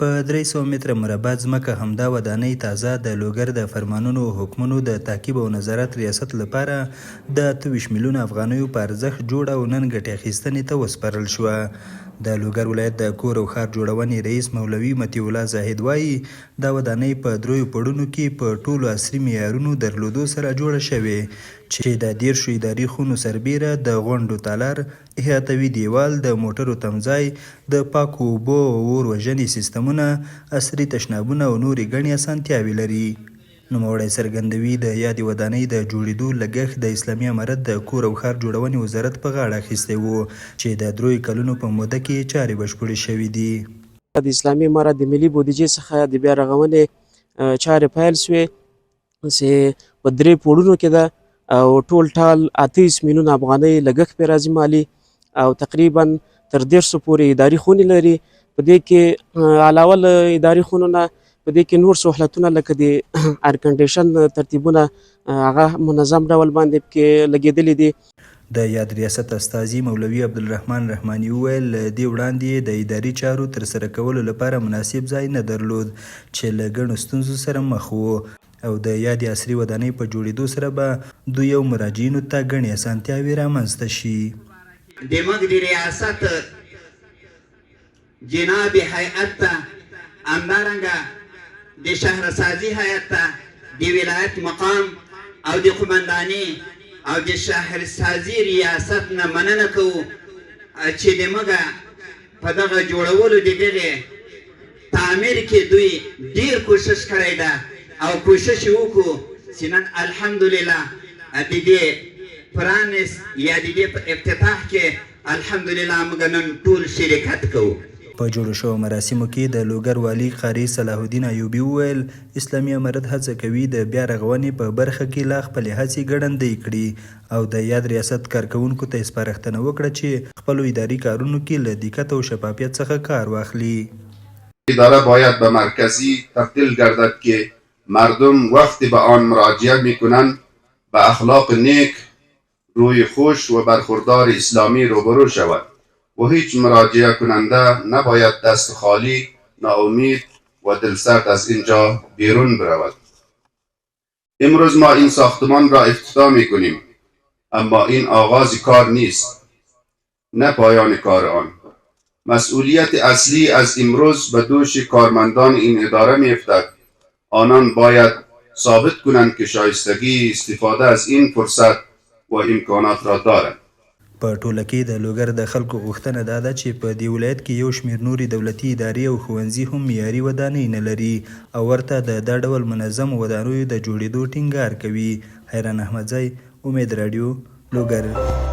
په 300 متره مربع ځمکه همدا ودانۍ تازه د لوګر د فرمانونو او حکمونو د تعقیب او نظارت ریاست لپاره د 28 میلیونه افغانیو په ارزښت جوړه او نن ګټې اخیستنې ته وسپارل شوه. د لوګر ولایت د کور او ښار جوړونې رئیس مولوي مطیع الله زاهد وایي دا ودانۍ په 3 پړونو کې په ټولو عصري معیارونو درلودو سره جوړه شوې چې د 10 اداري خونو سربیره د غونډو تالار، احاطوي دیوال، د موټرو تمځای، د پاکو اوبو او اور وژنې سیستمونه، عصري تشنابونه او نورې ګڼې اسانتیاوې لري. نوموړی څرګندوي د یادې ودانۍ د جوړېدو لګښت د اسلامي امارت د کور او ښار جوړونې وزارت په غاړه اخیستی و چې د 3 کلونو په موده کې چارې بشپړې شوې دي. د اسلامي امارت د ملي بودیجې څخه د بیا رغونې چارې پیل شوې چې په 3 پوړونو کې ده او ټول ټال 28 میلیونه افغانۍ لګښت پرې راځي مالي او تقریبا تر 150 پورې اداري خونې لري. په دې کې علاوه له اداري خونو نه په دې کې نور سهولتونه لکه د ایر کنډیشن ترتیبونه هغه منظم ډول باندې کې لګېدلي دي. د یاد ریاست استازي مولوي عبدالرحمن رحماني وویل دې وړاندې د اداري چارو ترسره کولو لپاره مناسب ځای نه درلود چې له ګڼو ستونزو سره مخ وو او د یادې عصري ودانۍ په جوړېدو سره به دوی او مراجعینو ته ګڼې اسانتیاوې رامنځته شي. دماغ د ریاست جناب هیئت ته همدارنګه د شهرسازي هیئت ته د ولایت مقام او د قمنداني او د شهرسازي ریاست نه مننه کوو چې دماغه په دغه جوړولو د دغې تعمیر کې دوی ډیر کوشش کړی ده او کوشش وکړو چې نن الحمدلله د دې پرانس یا د دې په افتتاح کې الحمدلله موږ نن ټول شرکت کوو. په جوړو شوو مراسمو کې د لوګر والي قاري صلاح الدین ایوبي وویل اسلامي امارت هڅه کوي د بیا رغونې په برخه کې لا خپلې هڅې ګړندۍ کړي او د یاد ریاست کارکوونکو ته سپارښتنه وکړه چې خپلو اداري کارونو کې له دقت او شفافیت څخه کار واخلي. اداره باید به مرکزی تبدیل گردد که مردم وقتی به آن مراجعه میکنند به اخلاق نیک، روی خوش و برخوردار اسلامی روبرو شود و هیچ مراجعه کننده نباید دست خالی، ناامید و دلسرد از اینجا بیرون برود. امروز ما این ساختمان را افتتاح میکنیم اما این آغاز کار نیست، نه پایان کار آن. مسئولیت اصلی از امروز به دوش کارمندان این اداره میافتد. آنان باید ثابت کنند که شایستگی استفاده از این فرصت و امکانات را دارند. په ټوله کې د لوګر د خلکو غوښتنه دا ده چې په دې ولایت کې یو شمېر نورې دولتي ادارې او ښوونځي هم معیاري ودانۍ نه لري او ورته د دا ډول منظم ودانیو د جوړېدو ټینګار کوي. حیران احمدزی، امید راډیو، لوګر.